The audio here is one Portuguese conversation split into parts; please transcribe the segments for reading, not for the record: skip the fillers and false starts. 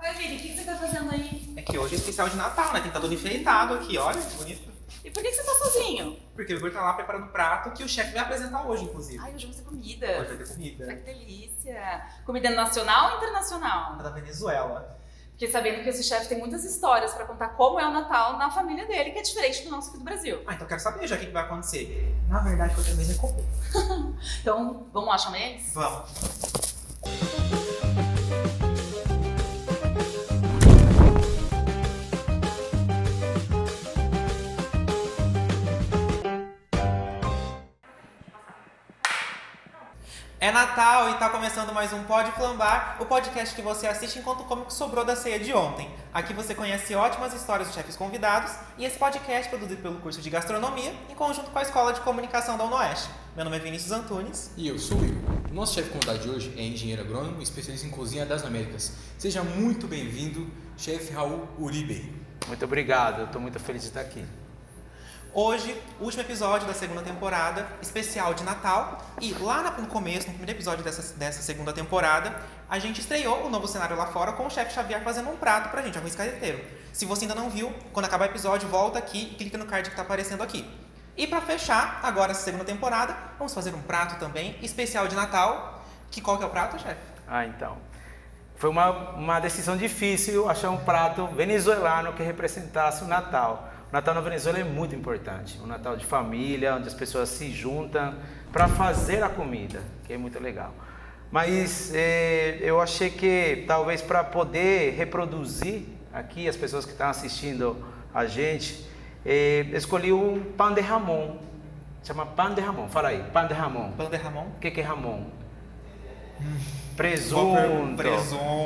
Davi, o que você tá fazendo aí? É que hoje é especial de Natal, né? Tem que estar todo enfeitado aqui, olha, que bonito. E por que você tá sozinho? Porque o Igor tá lá preparando o prato que o chefe vai apresentar hoje, inclusive. Ai, hoje vai ter comida. Hoje vai ter comida. Ai, que delícia. Comida nacional ou internacional? Da Venezuela. Fiquei sabendo que esse chefe tem muitas histórias pra contar como é o Natal na família dele, que é diferente do nosso aqui do Brasil. Ah, então eu quero saber já o que vai acontecer. Na verdade, eu também nem comer. Então, vamos lá chamar eles? Vamos. É Natal e tá começando mais um Pode Flambar, o podcast que você assiste enquanto come o que sobrou da ceia de ontem. Aqui você conhece ótimas histórias de chefes convidados e esse podcast é produzido pelo curso de gastronomia em conjunto com a Escola de Comunicação da UnoOeste. Meu nome é Vinícius Antunes. E eu sou o Igor. O nosso chefe convidado de hoje é engenheiro agrônomo e especialista em cozinha das Américas. Seja muito bem-vindo, chefe Raul Uribe. Muito obrigado, eu estou muito feliz de estar aqui. Hoje, último episódio da segunda temporada, especial de Natal. E lá no começo, no primeiro episódio dessa segunda temporada, a gente estreou o novo cenário lá fora com o chefe Xavier fazendo um prato pra gente, arroz carreteiro. Se você ainda não viu, quando acabar o episódio, volta aqui e clica no card que tá aparecendo aqui. E pra fechar, agora essa segunda temporada, vamos fazer um prato também, especial de Natal. Qual que é o prato, chefe? Então, foi uma decisão difícil achar um prato venezuelano que representasse o Natal. O Natal na Venezuela é muito importante, um Natal de família, onde as pessoas se juntam para fazer a comida, que é muito legal. Mas eu achei que talvez para poder reproduzir aqui as pessoas que estão assistindo a gente, escolhi um pão de jamón, chama pão de jamón, fala aí, pão de jamón. Pão de jamón? O que é jamón? Presunto.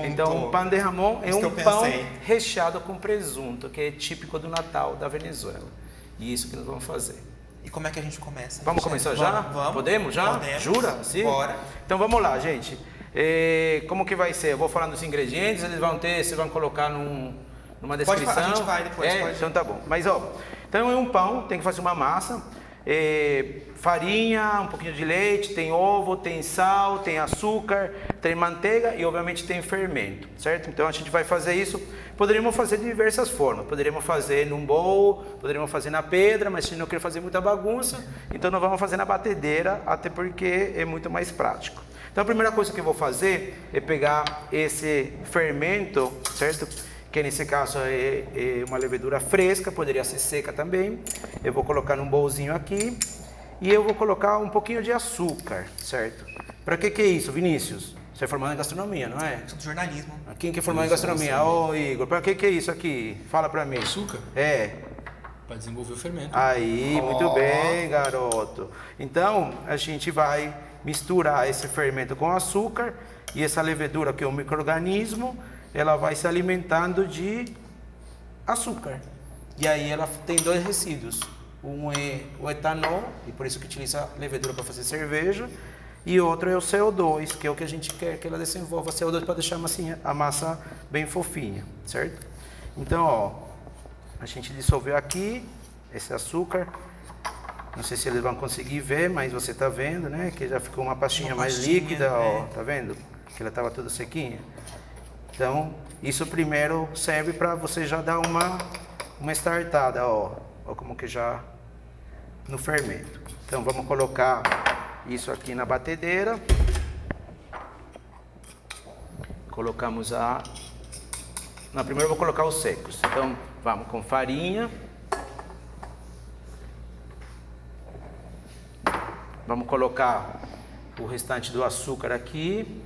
Então, o pão de jamón é um pão recheado com presunto, que é típico do Natal da Venezuela. E isso que nós vamos fazer. E como é que a gente começa? Vamos começar já? Vamos. Podemos já? Podemos. Jura? Sim? Bora. Então vamos lá, gente. Como que vai ser? Eu vou falar dos ingredientes, eles vão ter, vocês vão colocar numa descrição. Pode falar, a gente vai depois. Pode. Então tá bom. Mas então é um pão, tem que fazer uma massa. Farinha, um pouquinho de leite, tem ovo, tem sal, tem açúcar, tem manteiga e obviamente tem fermento, certo? Então a gente vai fazer isso, poderíamos fazer de diversas formas, poderíamos fazer num bowl, poderíamos fazer na pedra, mas se não quer fazer muita bagunça, então nós vamos fazer na batedeira, até porque é muito mais prático. Então a primeira coisa que eu vou fazer é pegar esse fermento, certo? Que nesse caso é uma levedura fresca, poderia ser seca também. Eu vou colocar num bolzinho aqui e eu vou colocar um pouquinho de açúcar, certo? Para que é isso, Vinícius? Você é formado em gastronomia, não é? Sou do jornalismo. Quem que é formado em gastronomia? Ô, Igor, para que é isso aqui? Fala para mim. Açúcar? Para desenvolver o fermento. Aí, muito bem, garoto. Então, a gente vai misturar esse fermento com açúcar e essa levedura que é um micro-organismo, ela vai se alimentando de açúcar. E aí ela tem dois resíduos. Um é o etanol, e por isso que utiliza levedura para fazer cerveja. E outro é o CO2, que é o que a gente quer que ela desenvolva CO2 para deixar a massa bem fofinha, certo? Então, a gente dissolveu aqui esse açúcar. Não sei se eles vão conseguir ver, mas você está vendo, né? Que já ficou uma pastinha mais líquida, tá vendo? Que ela estava toda sequinha. Então, isso primeiro serve para você já dar uma startada, ó como que já no fermento. Então, vamos colocar isso aqui na batedeira. Colocamos primeiro eu vou colocar os secos. Então, vamos com farinha. Vamos colocar o restante do açúcar aqui.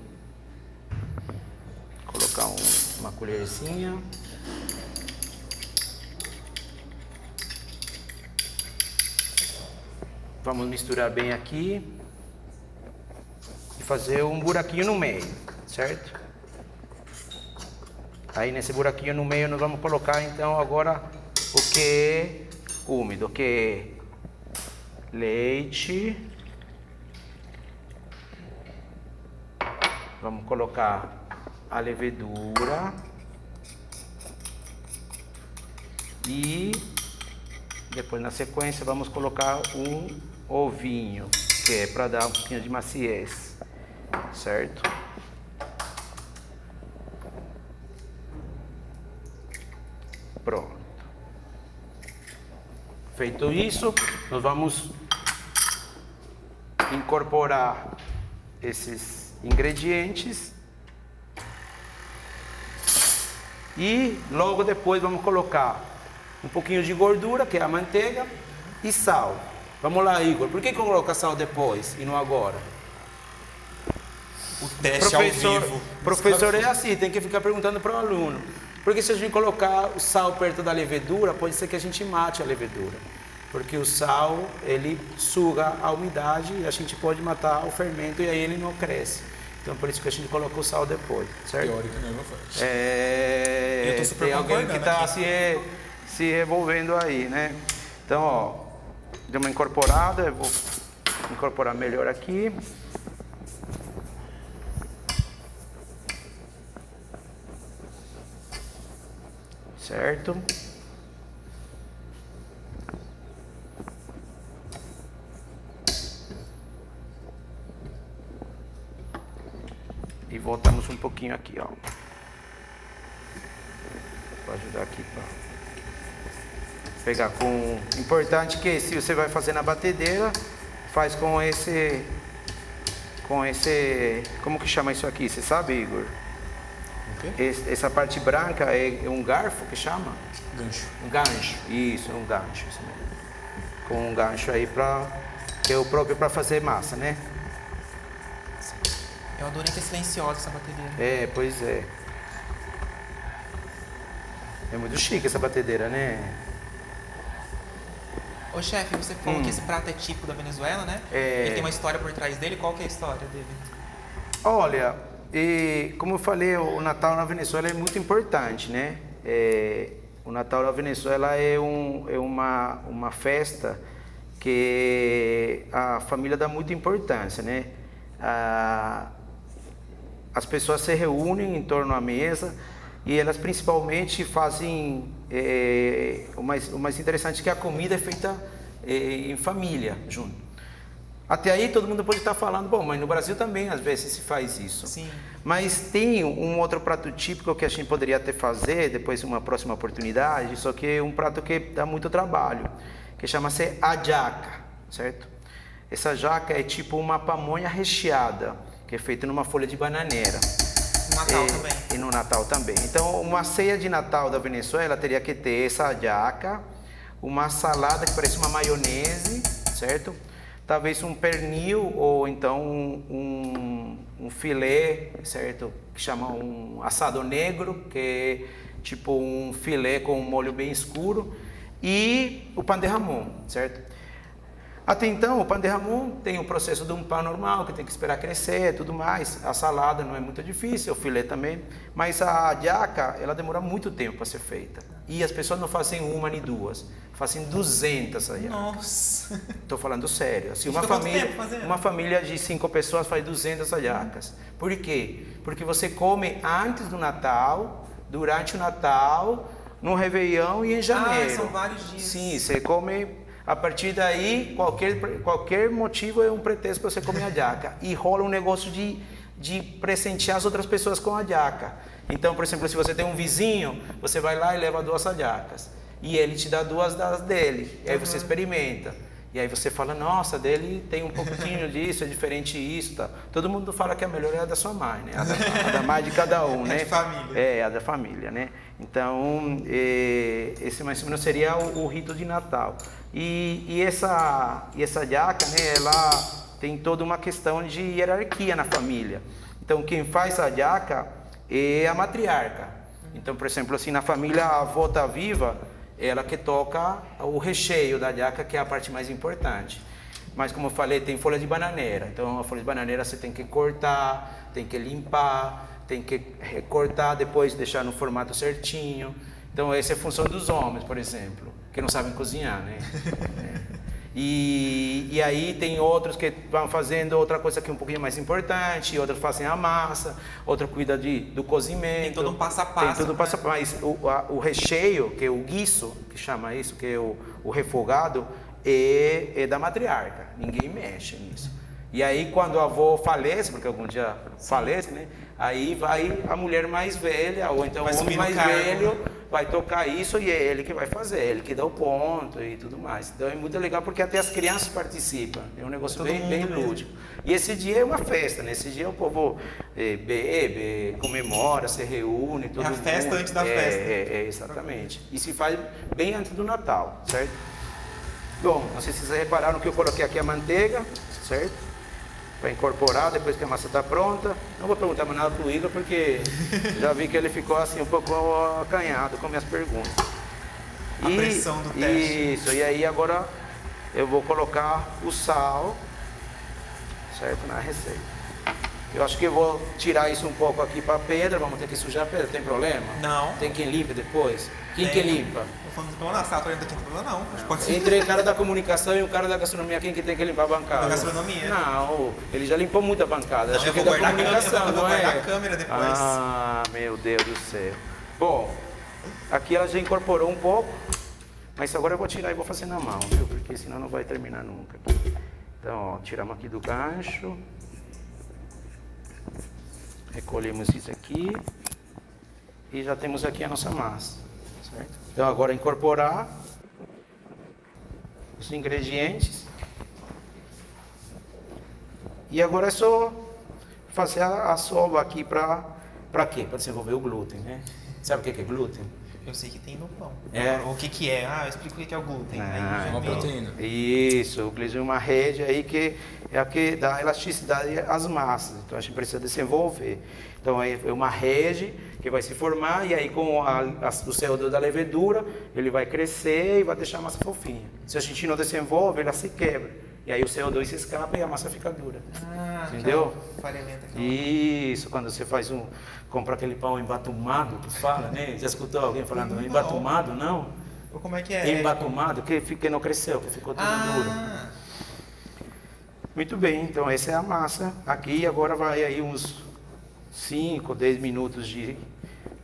Colocar uma colherzinha. Vamos misturar bem aqui e fazer um buraquinho no meio, certo? Aí nesse buraquinho no meio nós vamos colocar então agora o que é úmido, o que é leite. Vamos colocar a levedura e depois na sequência vamos colocar um ovinho, que é para dar um pouquinho de maciez, certo? Pronto. Feito isso, nós vamos incorporar esses ingredientes e logo depois vamos colocar um pouquinho de gordura, que é a manteiga, e sal. Vamos lá, Igor, por que coloca sal depois e não agora? O teste ao vivo. Professor é assim, tem que ficar perguntando para o aluno. Porque se a gente colocar o sal perto da levedura, pode ser que a gente mate a levedura. Porque o sal, ele suga a umidade e a gente pode matar o fermento e aí ele não cresce. Então por isso que a gente coloca o sal depois, certo? Teórico não faz. Eu tô super tem alguém que está aqui. se revolvendo aí, né? Então, ó, deu uma incorporada, eu vou incorporar melhor aqui. Certo? E voltamos um pouquinho aqui, ó. Vou ajudar aqui para pegar com... Importante que se você vai fazer na batedeira, faz com esse... Como que chama isso aqui? Você sabe, Igor? Essa parte branca é um garfo que chama? Gancho. Um gancho. Isso, é um gancho. Isso mesmo. Com um gancho aí que é o próprio para fazer massa, né? Eu adorei que é silenciosa essa batedeira. É, pois é. É muito chique essa batedeira, né? Ô chefe, você falou que esse prato é típico da Venezuela, né? É. Ele tem uma história por trás dele. Qual que é a história dele? Olha, como eu falei, o Natal na Venezuela é muito importante, né? O Natal na Venezuela é uma festa que a família dá muita importância, né? As pessoas se reúnem em torno à mesa e elas principalmente fazem o mais interessante é que a comida é feita em família, junto. Até aí todo mundo pode estar falando, bom, mas no Brasil também às vezes se faz isso. Sim. Mas tem um outro prato típico que a gente poderia até fazer depois de uma próxima oportunidade, só que é um prato que dá muito trabalho, que chama-se hallaca, certo? Essa jaca é tipo uma pamonha recheada, que é feita numa folha de bananeira. No Natal também. E no Natal também. Então, uma ceia de Natal da Venezuela teria que ter essa hallaca, uma salada que parece uma maionese, certo? Talvez um pernil ou então um filé, certo? Que chama um assado negro, que é tipo um filé com um molho bem escuro. E o pan de jamón, certo? Até então, o pan de jamón tem o processo de um pão normal, que tem que esperar crescer e tudo mais. A salada não é muito difícil, o filé também. Mas a hallaca, ela demora muito tempo para ser feita. E as pessoas não fazem uma nem duas, fazem 200 hallacas. Nossa. Estou falando sério. Assim, uma família de 5 pessoas faz 200 hallacas. Por quê? Porque você come antes do Natal, durante o Natal, no Réveillon e em janeiro. São vários dias. Sim, você come... A partir daí, qualquer motivo é um pretexto para você comer a hallaca. E rola um negócio de presentear as outras pessoas com a hallaca. Então, por exemplo, se você tem um vizinho, você vai lá e leva 2 hallacas. E ele te dá 2 das dele. E aí você experimenta. E aí você fala, nossa, dele tem um pouquinho disso, é diferente isso, tá? Todo mundo fala que a melhor é a da sua mãe, né? A da mãe de cada um, né? É de família. É, a da família, né? Então, esse mais ou menos seria o rito de Natal. E essa hallaca, né? Ela tem toda uma questão de hierarquia na família. Então, quem faz a hallaca é a matriarca. Então, por exemplo, assim, na família a avó está viva, ela que toca o recheio da hallaca, que é a parte mais importante. Mas como eu falei, tem folha de bananeira. Então a folha de bananeira você tem que cortar, tem que limpar, tem que recortar, depois deixar no formato certinho. Então essa é a função dos homens, por exemplo, que não sabem cozinhar, né? E aí tem outros que vão fazendo outra coisa que é um pouquinho mais importante, outros fazem a massa, outro cuida do cozimento. Tem todo um passo a passo. Tem todo um passo a passo. O recheio, que é o guiço, que chama isso, que é o refogado, é da matriarca. Ninguém mexe nisso. E aí quando a avó falece, porque algum dia falece, né? Aí vai a mulher mais velha, ou então o homem mais velho, vai tocar isso e é ele que vai fazer, ele que dá o ponto e tudo mais. Então é muito legal porque até as crianças participam, é um negócio bem lúdico. E esse dia é uma festa, nesse dia o povo bebe, comemora, se reúne, todo mundo. É a festa antes da festa. Exatamente. E se faz bem antes do Natal, certo? Bom, não sei se vocês repararam que eu coloquei aqui a manteiga, certo? Para incorporar depois que a massa está pronta. Não vou perguntar mais nada para o Igor, porque já vi que ele ficou assim um pouco acanhado com minhas perguntas. A pressão do teste. Isso, e aí agora eu vou colocar o sal, certo, na receita. Eu acho que eu vou tirar isso um pouco aqui para a pedra, vamos ter que sujar a pedra, tem problema? Não. Tem quem limpa depois? Quem que limpa? Eu falando na sala, ainda tem problema não. Acho que pode ser. Entre o cara da comunicação e o cara da gastronomia, quem que tem que limpar a bancada? Da gastronomia. Não, ele já limpou muita bancada. Acho Eu que é vou da guardar comunicação, eu vou não guardar é? a câmera depois. Ah, meu Deus do céu. Bom, aqui ela já incorporou um pouco, mas agora eu vou tirar e vou fazer na mão, viu? Porque senão não vai terminar nunca. Então, ó, tiramos aqui do gancho. Recolhemos isso aqui. E já temos aqui a nossa massa, certo? Então agora incorporar os ingredientes. E agora é só fazer a sova aqui para quê? Para desenvolver o glúten, né? Sabe o que é glúten? Eu sei que tem no pão. É. O que é? Ah, eu explico o que é o glúten. Ah, Aí já É uma vem. proteína. Isso, o glúten é uma rede aí que é a que dá elasticidade às massas. Então a gente precisa desenvolver. Então é uma rede que vai se formar e aí com o CO2 da levedura ele vai crescer e vai deixar a massa fofinha. Se a gente não desenvolve, ela se quebra. E aí o CO2 se escapa e a massa fica dura. Ah, Entendeu? Farinhamento. Isso, quando você faz compra aquele pão embatumado, que fala, né? Já escutou alguém falando Não. embatumado, não? Ou como é que é? Embatumado, que não cresceu, que ficou tudo duro. Ah, Muito bem, então essa é a massa. Aqui agora vai aí uns 5, 10 minutos de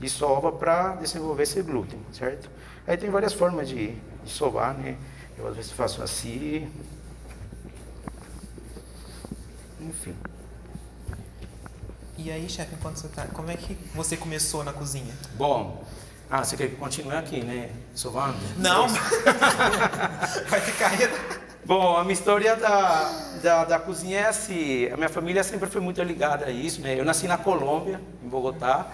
sova para desenvolver esse glúten, certo? Aí tem várias formas de sovar, né? Eu às vezes faço assim. Enfim. e aí, chefe, enquanto você tá... Como é que você começou na cozinha? Bom, você quer que continue aqui, né? Sovando? Não! Vai ficar... Bom, a minha história da cozinha é assim. A minha família sempre foi muito ligada a isso, né? Eu nasci na Colômbia, em Bogotá.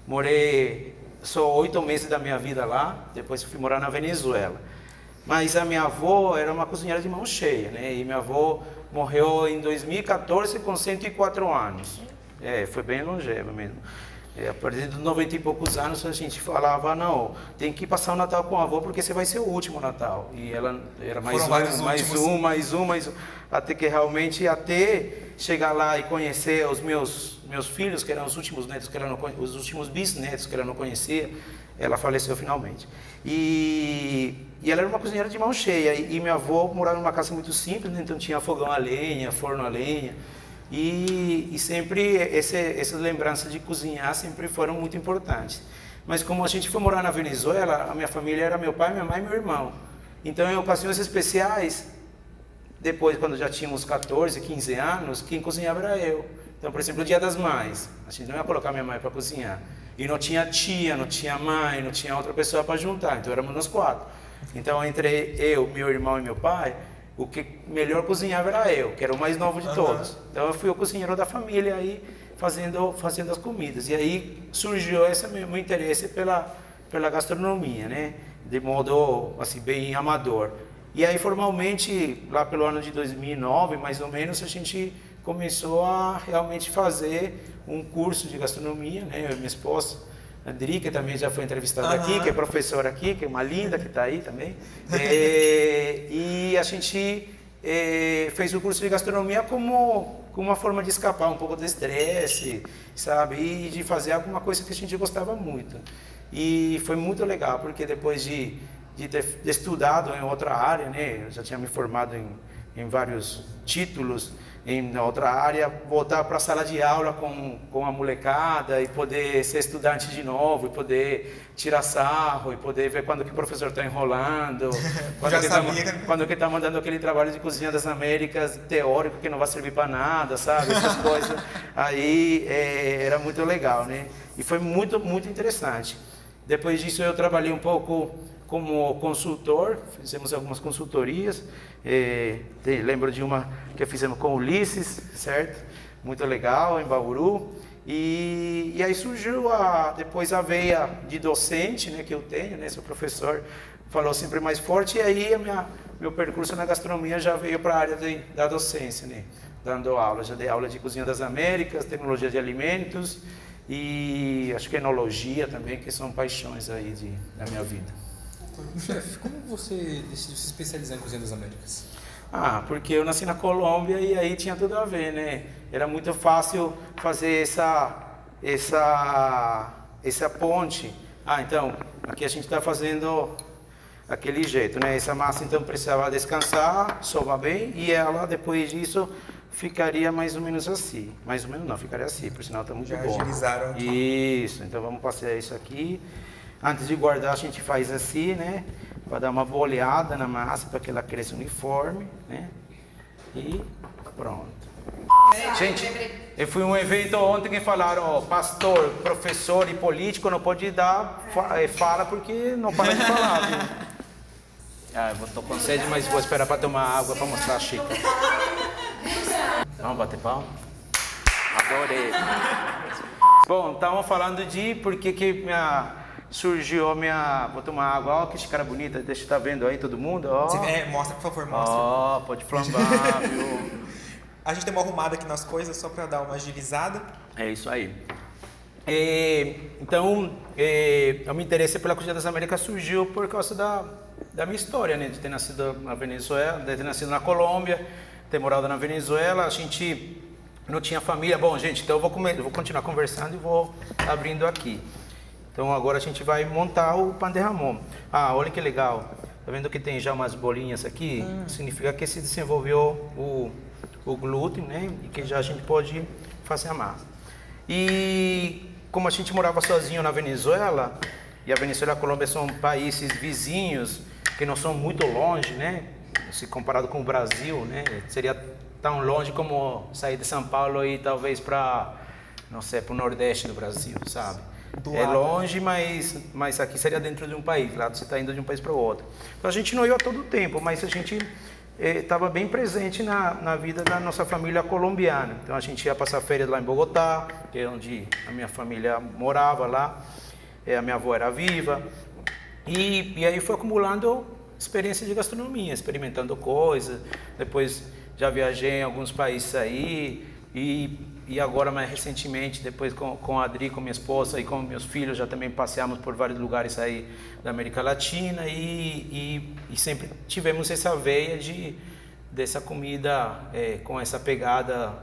Morei só 8 meses da minha vida lá. Depois eu fui morar na Venezuela. Mas a minha avó era uma cozinheira de mão cheia, né? E minha avó morreu em 2014 com 104 anos. Foi bem longeva mesmo. A partir dos 90 e poucos anos a gente falava, não, tem que passar o Natal com a avó porque você vai ser o último Natal. E ela era mais um, até que realmente, até chegar lá e conhecer os meus filhos, que eram os últimos netos, os últimos bisnetos que ela não conhecia, ela faleceu finalmente. E ela era uma cozinheira de mão cheia, e minha avó morava numa casa muito simples, né? Então tinha fogão a lenha, forno a lenha. E sempre essas lembranças de cozinhar sempre foram muito importantes. Mas como a gente foi morar na Venezuela, a minha família era meu pai, minha mãe e meu irmão. Então em ocasiões especiais, depois quando já tínhamos 14, 15 anos, quem cozinhava era eu. Então, por exemplo, o Dia das Mães, a gente não ia colocar minha mãe para cozinhar. E não tinha tia, não tinha mãe, não tinha outra pessoa para juntar, então éramos nós 4. Então entre eu, meu irmão e meu pai, o que melhor cozinhava era eu, que era o mais novo de todos. Então eu fui o cozinheiro da família aí, fazendo as comidas. E aí surgiu esse meu interesse pela gastronomia, né? De modo assim, bem amador. E aí formalmente, lá pelo ano de 2009, mais ou menos, a gente começou a realmente fazer um curso de gastronomia, né? Eu e minha esposa, a Drica também já foi entrevistada aqui, que é professora aqui, que é uma linda que está aí também. E a gente fez o curso de gastronomia como uma forma de escapar um pouco do estresse, sabe? E de fazer alguma coisa que a gente gostava muito. E foi muito legal, porque depois de ter estudado em outra área, né? Eu já tinha me formado em vários títulos em outra área, voltar para a sala de aula com a molecada e poder ser estudante de novo, e poder tirar sarro, e poder ver quando que o professor está enrolando, quando que está mandando aquele trabalho de cozinha das Américas teórico que não vai servir para nada, sabe? Essas coisas. Aí era muito legal, né? E foi muito, muito interessante. Depois disso eu trabalhei um pouco como consultor, fizemos algumas consultorias. Lembro de uma que fizemos com o Ulisses, certo? Muito legal, em Bauru. E aí surgiu depois a veia de docente, né, que eu tenho, né? Sou professor, falou sempre mais forte. E aí meu percurso na gastronomia já veio para a área da docência, né? Dando aula. Já dei aula de Cozinha das Américas, tecnologia de alimentos e acho que enologia também, que são paixões aí da minha vida. Chefe, como você decidiu se especializar em Cozinha das Américas? Porque eu nasci na Colômbia e aí tinha tudo a ver, né? Era muito fácil fazer essa ponte. Então, aqui a gente está fazendo aquele jeito, né? Essa massa então precisava descansar, sovar bem, e ela depois disso ficaria mais ou menos assim. Mais ou menos não, ficaria assim, por sinal está muito Já bom. agilizaram aqui. Isso, então vamos passar isso aqui. Antes de guardar a gente faz assim, né? Para dar uma boleada na massa, para que ela cresça uniforme, né? E pronto. Gente, eu fui a um evento ontem que falaram, pastor, professor e político não pode dar fala porque não para de falar, viu? Eu tô com sede, mas vou esperar para tomar água para mostrar a xícara. Vamos bater palma? Adorei. Bom, estavam falando de por que surgiu minha... Vou tomar água. Ó, que xícara bonita. Deixa eu estar vendo aí todo mundo. Ó. Mostra, por favor, mostra. Ó, pode flambar, viu? A gente deu uma arrumada aqui nas coisas só para dar uma agilizada. É isso aí. Então, o meu interesse pela Cozinha das Américas surgiu por causa da minha história, né? De ter nascido na Venezuela, de ter nascido na Colômbia, ter morado na Venezuela. A gente não tinha família. Bom, gente, então eu vou continuar conversando e vou abrindo aqui. Então agora a gente vai montar o pan de jamón. Olha que legal. Tá vendo que tem já umas bolinhas aqui? Significa que se desenvolveu o glúten, né? E que já a gente pode fazer a massa. E como a gente morava sozinho na Venezuela, e a Venezuela e a Colômbia são países vizinhos que não são muito longe, né? Se comparado com o Brasil, né? Seria tão longe como sair de São Paulo e talvez para, não sei, para o Nordeste do Brasil, sabe? É longe, mas aqui seria dentro de um país. Lá você está indo de um país para o outro. Então a gente não ia a todo tempo, mas a gente estava bem presente na vida da nossa família colombiana. Então a gente ia passar férias lá em Bogotá, que é onde a minha família morava lá. A minha avó era viva. E aí foi acumulando experiência de gastronomia, experimentando coisas. Depois já viajei em alguns países aí. E agora, mais recentemente, depois com a Adri, com minha esposa e com meus filhos, já também passeamos por vários lugares aí da América Latina e sempre tivemos essa veia dessa comida com essa pegada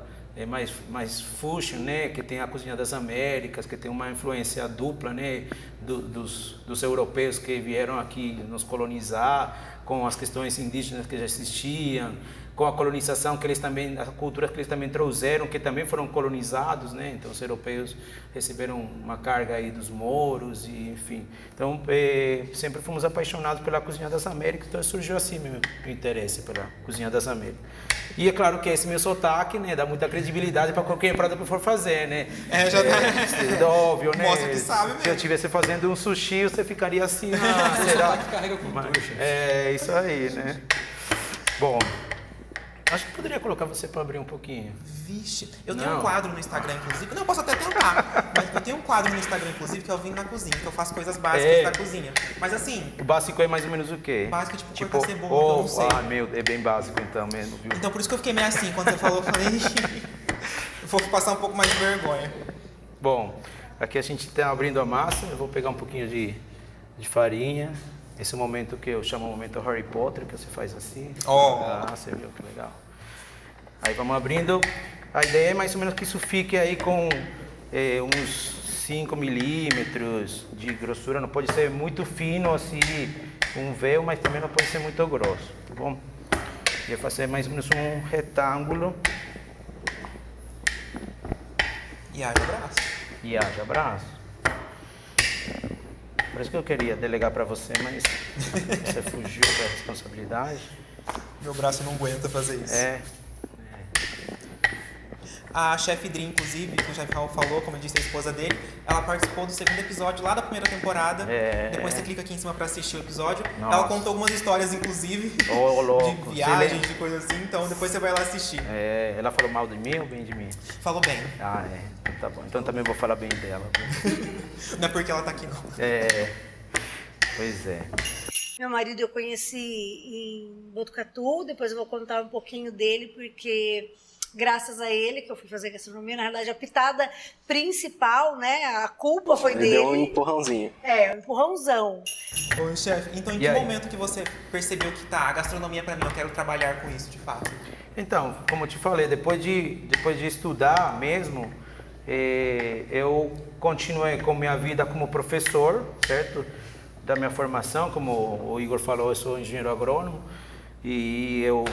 mais fusion, né? Que tem a Cozinha das Américas, que tem uma influência dupla, né? Dos europeus que vieram aqui nos colonizar, com as questões indígenas que já existiam, com a colonização que eles também, as culturas que eles também trouxeram, que também foram colonizados, né? Então os europeus receberam uma carga aí dos mouros e enfim. Então sempre fomos apaixonados pela Cozinha das Américas, então surgiu assim meu interesse pela Cozinha das Américas. E é claro que esse meu sotaque, né, dá muita credibilidade para qualquer prato que eu for fazer, né? Já tá. Óbvio, né? Mostra que sabe mesmo. Se eu estivesse fazendo um sushi, você ficaria assim, O será? sotaque carrega cultura, chefe. É isso aí, né? Bom, acho que poderia colocar você para abrir um pouquinho. Vixe, eu tenho um quadro no Instagram, inclusive. Não, eu posso até tentar. Mas eu tenho um quadro no Instagram, inclusive, que é o Vim na Cozinha, que eu faço coisas básicas da cozinha. Mas assim, O básico é mais ou menos o quê? básico é tipo cortar cebola, que eu não sei. Meu, é bem básico então mesmo, viu? Então por isso que eu fiquei meio assim, quando você falou, eu falei, eu vou passar um pouco mais de vergonha. Bom, aqui a gente está abrindo a massa, eu vou pegar um pouquinho de farinha. Esse é o momento que eu chamo o momento Harry Potter, que você faz assim. Você viu que legal. Aí vamos abrindo. A ideia é mais ou menos que isso fique aí com uns 5 milímetros de grossura. Não pode ser muito fino assim, um véu, mas também não pode ser muito grosso, tá bom? Ia fazer mais ou menos um retângulo. E haja braço. E haja braço. Por isso que eu queria delegar para você, mas você fugiu da responsabilidade. Meu braço não aguenta fazer isso. A chefe Dri, inclusive, que o chefe Raul falou, como eu disse, a esposa dele, ela participou do segundo episódio lá da primeira temporada. Depois você clica aqui em cima pra assistir o episódio. Nossa. Ela contou algumas histórias, inclusive, louco. de viagem, de coisa assim. Então depois você vai lá assistir. Ela falou mal de mim ou bem de mim? Falou bem. Ah, então tá bom. Então também vou falar bem dela. Não é porque ela tá aqui, não. Pois é. Meu marido eu conheci em Botucatu, depois eu vou contar um pouquinho dele, porque graças a ele que eu fui fazer gastronomia, na verdade a pitada principal, né, a culpa foi dele. Deu um empurrãozinho. Um empurrãozão. Ô, chefe, então em que momento que você percebeu que a gastronomia é pra mim, eu quero trabalhar com isso de fato? Então, como eu te falei, depois de estudar mesmo, eu continuei com minha vida como professor, certo? Da minha formação, como o Igor falou, eu sou engenheiro agrônomo e eu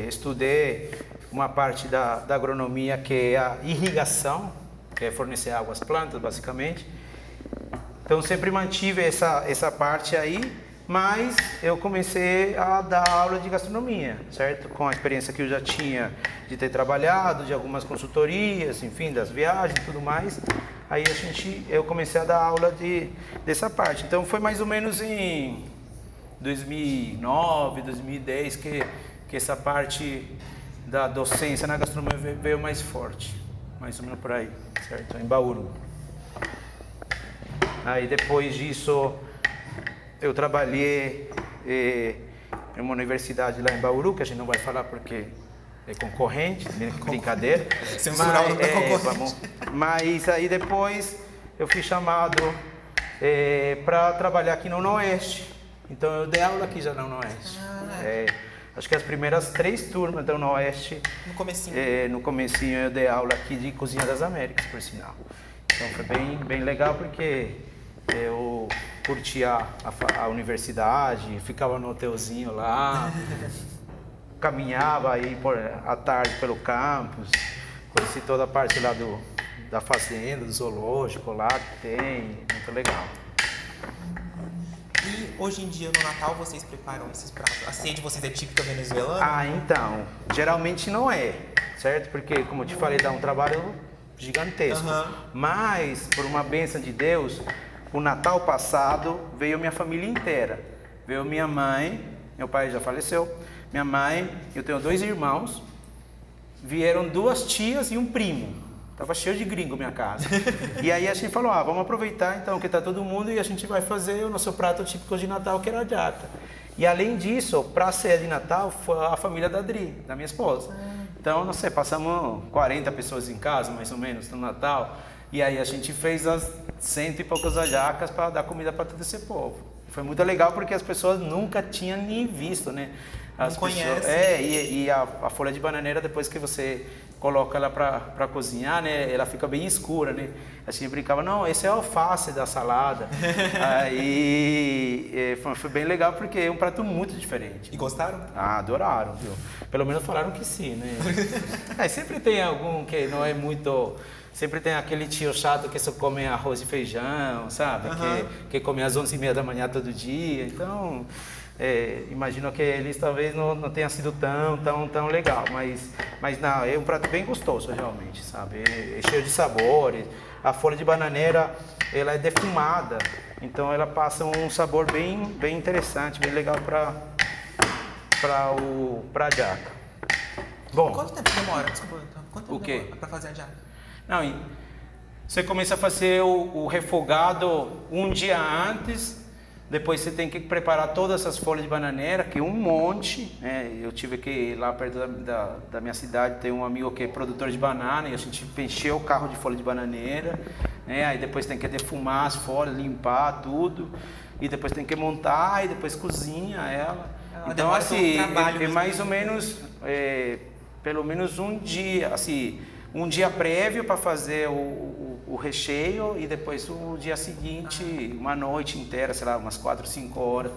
estudei uma parte da agronomia que é a irrigação, que é fornecer água às plantas, basicamente. Então, sempre mantive essa parte aí, mas eu comecei a dar aula de gastronomia, certo? Com a experiência que eu já tinha de ter trabalhado, de algumas consultorias, enfim, das viagens e tudo mais. Aí eu comecei a dar aula dessa parte. Então foi mais ou menos em 2009, 2010 que essa parte da docência na gastronomia veio mais forte. Mais ou menos por aí, certo? Em Bauru. Aí depois disso eu trabalhei em uma universidade lá em Bauru, que a gente não vai falar porque é concorrente, brincadeira. Censurar o concorrente. Mas aí depois eu fui chamado para trabalhar aqui no Noroeste. Então eu dei aula aqui já no Noroeste. Acho que as primeiras 3 turmas do Noroeste, No comecinho. no comecinho eu dei aula aqui de Cozinha das Américas, por sinal. Então foi bem legal porque eu curtia a universidade, ficava no hotelzinho lá. Caminhava aí à tarde pelo campus, conheci toda a parte lá da fazenda, do zoológico lá que tem, muito legal. E hoje em dia, no Natal, vocês preparam esses pratos? A ceia de vocês é típica venezuelana? Ah, então, geralmente não é, certo? Porque, como eu te falei, dá um trabalho gigantesco. Mas, por uma bênção de Deus, o Natal passado veio minha família inteira. Veio minha mãe, meu pai já faleceu, minha mãe, eu tenho 2 irmãos, vieram 2 tias e um primo. Tava cheio de gringo minha casa. E aí a gente falou, vamos aproveitar então que tá todo mundo e a gente vai fazer o nosso prato típico de Natal, que era a jaca. E além disso, para a ceia de Natal, foi a família da Dri, da minha esposa. Então, não sei, passamos 40 pessoas em casa, mais ou menos, no Natal. E aí a gente fez as 100 e poucas hallacas para dar comida para todo esse povo. Foi muito legal porque as pessoas nunca tinham nem visto, né? As não pessoas, conhecem. e a folha de bananeira, depois que você coloca ela para cozinhar, né? Ela fica bem escura, né? A gente brincava, não, esse é o alface da salada. Aí foi bem legal porque é um prato muito diferente. E gostaram? Adoraram, viu? Pelo menos falaram que sim, né? Sempre tem algum que não é muito... Sempre tem aquele tio chato que só come arroz e feijão, sabe? Que come às 11h30 da manhã todo dia. Então, imagino que eles talvez não tenha sido tão legal. Mas não, é um prato bem gostoso, realmente, sabe? É cheio de sabores. A folha de bananeira, ela é defumada. Então, ela passa um sabor bem interessante, bem legal para a jaca. Bom, Quanto tempo demora? Desculpa, quanto tempo o quê? demora para fazer a jaca? Não, você começa a fazer o refogado um dia antes, depois você tem que preparar todas essas folhas de bananeira, que é um monte, né? Eu tive que ir lá perto da minha cidade, tem um amigo que é produtor de banana, e a gente encheu o carro de folha de bananeira, né? Aí depois tem que defumar as folhas, limpar tudo, e depois tem que montar, e depois cozinha ela. Então assim, é mais ou menos, pelo menos um dia, assim... Um dia prévio para fazer o recheio e depois o dia seguinte, uma noite inteira, sei lá, umas 4, 5 horas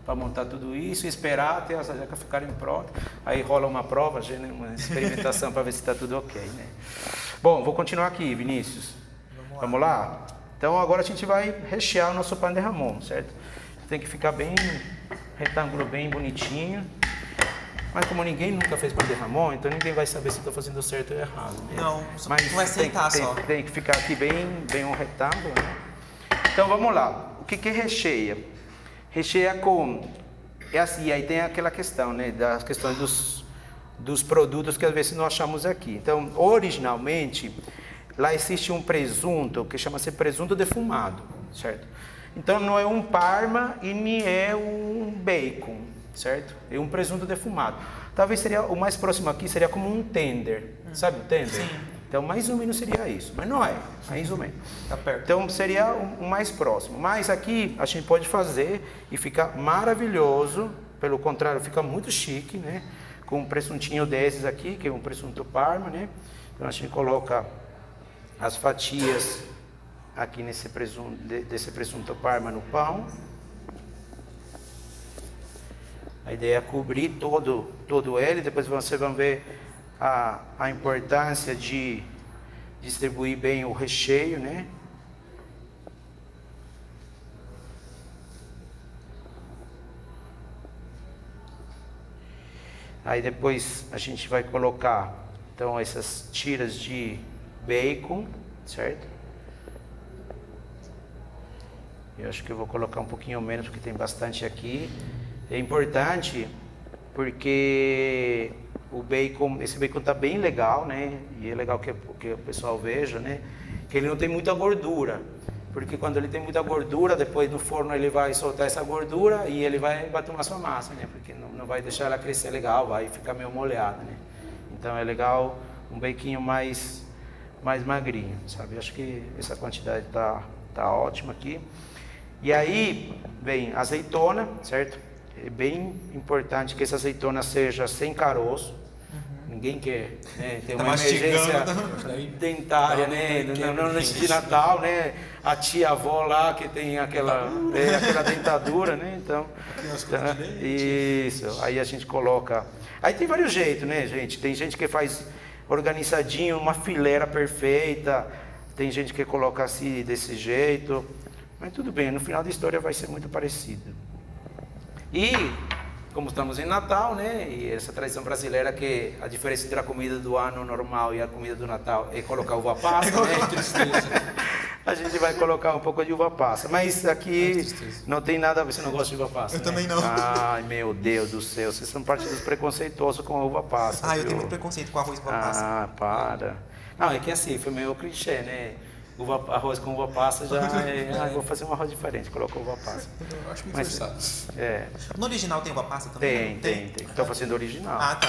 para montar tudo isso e esperar até as jacas ficarem prontas. Aí rola uma prova, uma experimentação para ver se está tudo ok, né? Bom, vou continuar aqui, Vinícius. Vamos lá? Então agora a gente vai rechear o nosso pão de jamón, certo? Tem que ficar bem retângulo, bem bonitinho. Mas como ninguém nunca fez pão de Ramon, então ninguém vai saber se estou fazendo certo ou errado. Né? Não, Mas tu vai sentar só. Tem que ficar aqui bem um retângulo. Né? Então vamos lá. O que recheia? Recheia com... É assim, aí tem aquela questão, né? Das questões dos produtos que às vezes nós achamos aqui. Então, originalmente, lá existe um presunto que chama-se presunto defumado, certo? Então não é um parma e nem é um bacon, certo? É um presunto defumado. Talvez seria o mais próximo aqui seria como um tender, sabe o tender? Sim. Então mais ou menos seria isso, mas não é, mais ou menos. Tá perto. Então seria o mais próximo. Mas aqui a gente pode fazer e fica maravilhoso, pelo contrário, fica muito chique, né? Com um presuntinho desses aqui, que é um presunto parma, né? Então a gente coloca as fatias aqui nesse presunto, desse presunto parma no pão. A ideia é cobrir todo ele, depois vocês vão ver a importância de distribuir bem o recheio, né? Aí depois a gente vai colocar, então, essas tiras de bacon, certo? Eu acho que eu vou colocar um pouquinho menos, porque tem bastante aqui. É importante porque esse bacon tá bem legal, né? E é legal que o pessoal veja, né? Que ele não tem muita gordura. Porque quando ele tem muita gordura, depois no forno ele vai soltar essa gordura e ele vai bater sua massa, né? Porque não vai deixar ela crescer legal, vai ficar meio molhada, né? Então é legal um baquinho mais magrinho, sabe? Acho que essa quantidade tá ótima aqui. E aí vem azeitona, certo? É bem importante que essa azeitona seja sem caroço. Ninguém quer, né, ter uma emergência dentária, né? Não nesse de Natal, né? A tia-avó lá que tem aquela dentadura, né? Então, isso. Aí a gente coloca. Aí tem vários jeitos, né, gente? Tem gente que faz organizadinho, uma fileira perfeita. Tem gente que coloca assim desse jeito. Mas tudo bem, no final da história vai ser muito parecido. E como estamos em Natal, né? E essa tradição brasileira que a diferença entre a comida do ano normal e a comida do Natal é colocar uva passa, né? A gente vai colocar um pouco de uva passa. Mas aqui não tem nada a ver. Você não gosta de uva passa? Eu né? também não. Ai, meu Deus do céu. Vocês são partidos preconceituosos com a uva passa. Eu tenho muito preconceito com arroz com uva passa. Ah, para. Não, é que assim, foi meio clichê, né? Arroz com uva passa já é... vou fazer um arroz diferente, coloca uva passa. Eu acho muito forçado. No original tem uva passa também? Tem. Estou fazendo original. Ah, tá.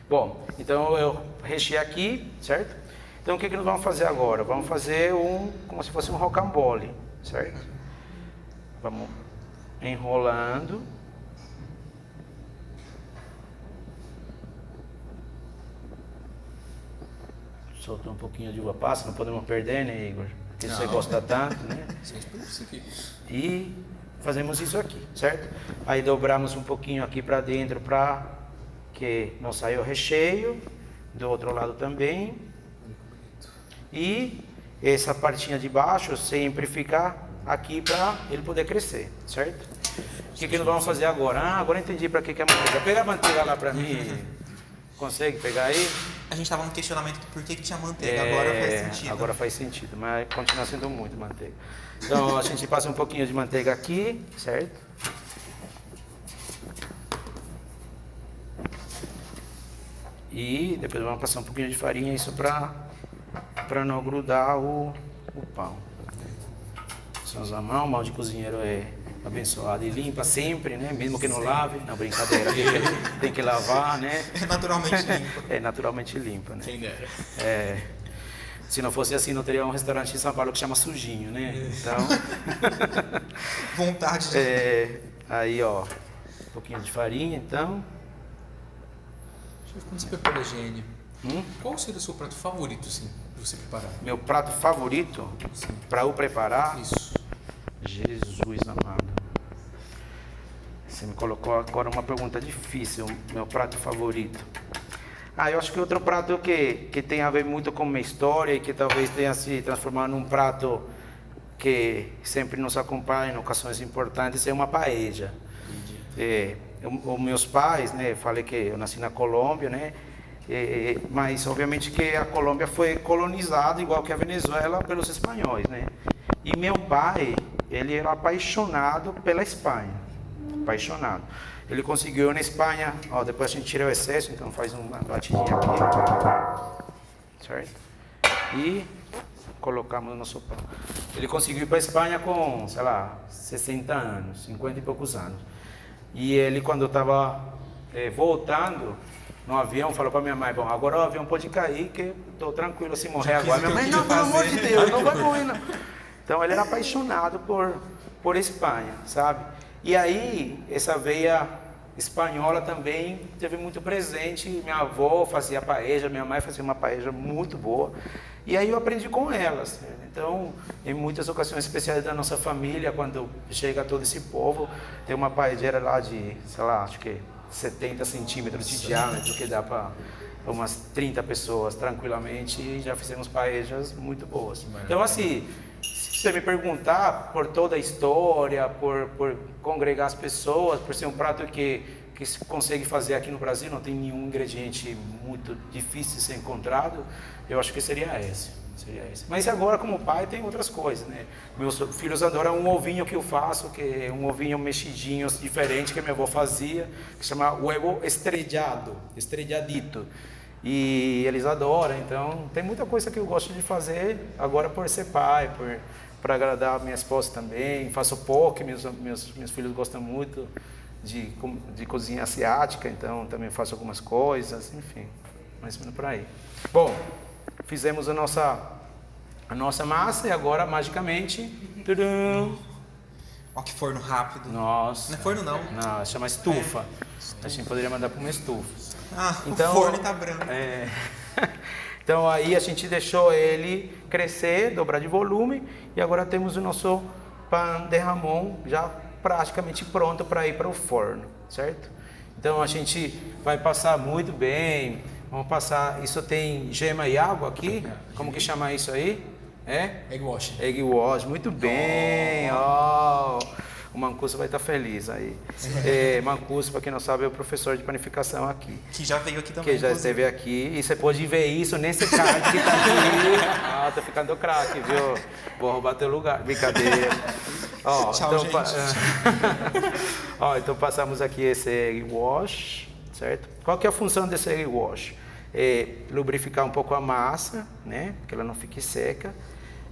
Bom, então eu recheei aqui, certo? Então o que nós vamos fazer agora? Vamos fazer como se fosse um rocambole, certo? Vamos enrolando. Soltou um pouquinho de uva passa, não podemos perder, né, Igor? Porque você gosta tanto, né? E fazemos isso aqui, certo? Aí dobramos um pouquinho aqui para dentro para que não saia o recheio. Do outro lado também. E essa partinha de baixo sempre fica aqui para ele poder crescer, certo? O que nós vamos fazer agora? Agora eu entendi para que é a manteiga. Pega a manteiga lá para mim. Consegue pegar aí? A gente estava no questionamento do porquê que tinha manteiga, agora faz sentido. Agora faz sentido, mas continua sendo muito manteiga. Então a gente passa um pouquinho de manteiga aqui, certo? E depois vamos passar um pouquinho de farinha, isso para não grudar o pão. Só usar a mão de cozinheiro é abençoado e limpa sempre, né? Mesmo que não lave, não, brincadeira, tem que lavar, né? É naturalmente limpa. É naturalmente limpa, né? Quem dera. Se não fosse assim, não teria um restaurante em São Paulo que chama Sujinho, né? Então... Vontade de... Aí, ó, um pouquinho de farinha, então... Quando você prepara a GN, qual seria o seu prato favorito, assim, de você preparar? Meu prato favorito, para eu preparar... Isso. Jesus amado. Você me colocou agora uma pergunta difícil. Meu prato favorito. Eu acho que outro prato que tem a ver muito com minha história e que talvez tenha se transformado num prato que sempre nos acompanha em ocasiões importantes é uma paella. os meus pais, né, falei que eu nasci na Colômbia, né, mas obviamente que a Colômbia foi colonizada igual que a Venezuela pelos espanhóis, né? E meu pai, ele era apaixonado pela Espanha, apaixonado. Ele conseguiu na Espanha, ó, depois a gente tira o excesso, então faz uma batidinha aqui, certo? E colocamos no nosso pão. Ele conseguiu ir para a Espanha com, sei lá, 60 anos, 50 e poucos anos. E ele, quando estava voltando no avião, falou para minha mãe, bom, agora o avião pode cair, que estou tranquilo se morrer agora. Minha mãe, não, pelo amor de Deus, não vai morrer, não. Então, ele era apaixonado por Espanha, sabe? E aí, essa veia espanhola também teve muito presente. Minha avó fazia paella, minha mãe fazia uma paella muito boa. E aí eu aprendi com elas. Então, em muitas ocasiões especiais da nossa família, quando chega todo esse povo, tem uma paella lá de, sei lá, acho que 70 centímetros de diâmetro, que dá para umas 30 pessoas tranquilamente, e já fizemos paellas muito boas. Então, assim, se você me perguntar por toda a história, por congregar as pessoas, por ser um prato que se consegue fazer aqui no Brasil, não tem nenhum ingrediente muito difícil de ser encontrado, eu acho que seria esse. Mas agora, como pai, tem outras coisas, né? Meus filhos adoram um ovinho que eu faço, que é um ovinho mexidinho diferente que minha avó fazia, que chama huevo estrellado, estrelladito. E eles adoram, então tem muita coisa que eu gosto de fazer agora por ser pai, para agradar a minha esposa também. Faço poke, meus filhos gostam muito de cozinha asiática, então também faço algumas coisas, enfim, mais ou menos por aí. Bom, fizemos a nossa massa e agora, magicamente, tudum. Ó, que forno rápido. Nossa. Não é forno, não. Não, chama estufa. A gente poderia mandar para uma estufa. Ah, então, o forno tá branco. Então aí a gente deixou ele crescer, dobrar de volume, e agora temos o nosso pão de jamón já praticamente pronto para ir para o forno, certo? Então a gente vai passar muito bem, vamos passar, isso tem gema e água aqui, como que chama isso aí? Egg wash. Egg wash, muito bem, ó. O Mancuso vai estar feliz aí. Mancuso, para quem não sabe, é o professor de panificação aqui. Que já veio aqui também. Que já esteve aqui. E você pode ver isso nesse card que tá aqui. Ah, tô ficando craque, viu? Vou roubar teu lugar. Brincadeira. Ó, tchau, então, gente. Ó, então passamos aqui esse egg wash, certo? Qual que é a função desse egg wash? É lubrificar um pouco a massa, né? Que ela não fique seca.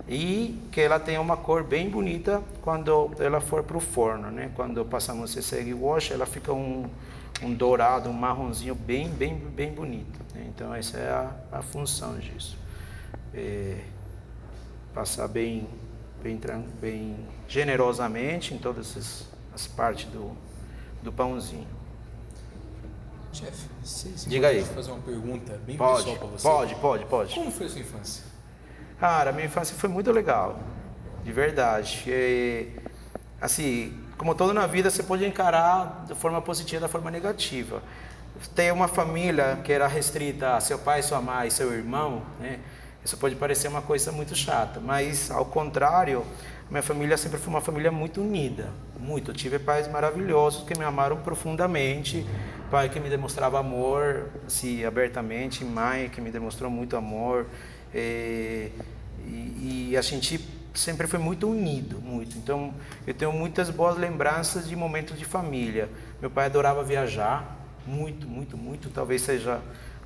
E que ela tenha uma cor bem bonita quando ela for para o forno, né? Quando passamos esse egg wash, ela fica um dourado, um marronzinho bem bonito, né? Então essa é a função disso. Passar bem generosamente em todas as partes do pãozinho. Chefe, Diga aí. Fazer uma pergunta bem Pode, pessoal para você? pode. Como foi a sua infância? Cara, minha infância foi muito legal, de verdade. Assim, como tudo na vida, você pode encarar de forma positiva, da forma negativa. Ter uma família que era restrita a seu pai, sua mãe e seu irmão, né? Isso pode parecer uma coisa muito chata, mas ao contrário, minha família sempre foi uma família muito unida, muito. Eu tive pais maravilhosos que me amaram profundamente, pai que me demonstrava amor, assim, abertamente, mãe que me demonstrou muito amor. E a gente sempre foi muito unido, muito. Então, eu tenho muitas boas lembranças de momentos de família. Meu pai adorava viajar, muito. Talvez seja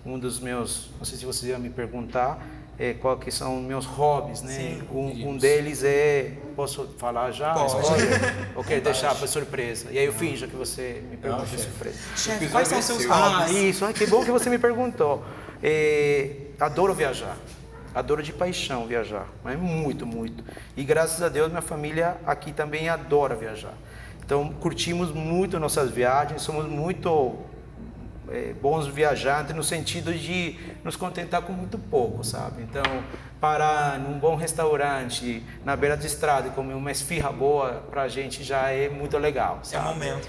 um dos meus, não sei se você ia me perguntar, qual que são meus hobbies, né? Sim, um deles posso falar já? Pode. Ou quer deixar para surpresa? E aí eu finjo que você me pergunta de surpresa. Chefe, quais são os seus Ah, hobbies? isso. Ai, que bom que você me perguntou. Adoro viajar. Adoro de paixão viajar, mas muito. E graças a Deus minha família aqui também adora viajar. Então curtimos muito nossas viagens, somos muito bons viajantes no sentido de nos contentar com muito pouco, sabe? Então parar num bom restaurante na beira de estrada e comer uma esfirra boa pra gente já é muito legal, sabe? É o momento.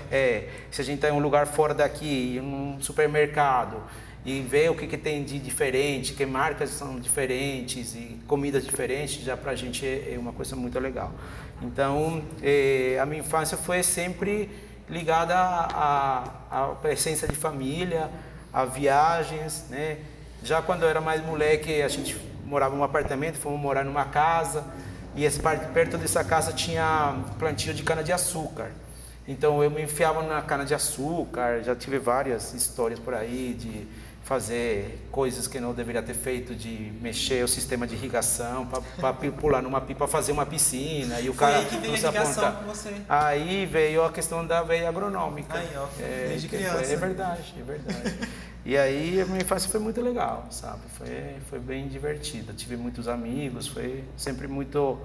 Se a gente está em um lugar fora daqui, em um supermercado, e ver o que tem de diferente, que marcas são diferentes e comidas diferentes, já pra gente é uma coisa muito legal. Então, a minha infância foi sempre ligada à presença de família, a viagens, né? Já quando eu era mais moleque, a gente morava num apartamento, fomos morar numa casa, e perto dessa casa tinha plantio de cana-de-açúcar. Então eu me enfiava na cana-de-açúcar, já tive várias histórias por aí de fazer coisas que não deveria ter feito, de mexer o sistema de irrigação, para pular numa pipa, fazer uma piscina, e o cara Foi aí que veio não a se irrigação aponta. com você. Aí veio a questão da veia agronômica. Aí, ó, desde criança. É verdade, é verdade. E aí a minha infância foi muito legal, sabe? Foi bem divertida. Tive muitos amigos, foi sempre muito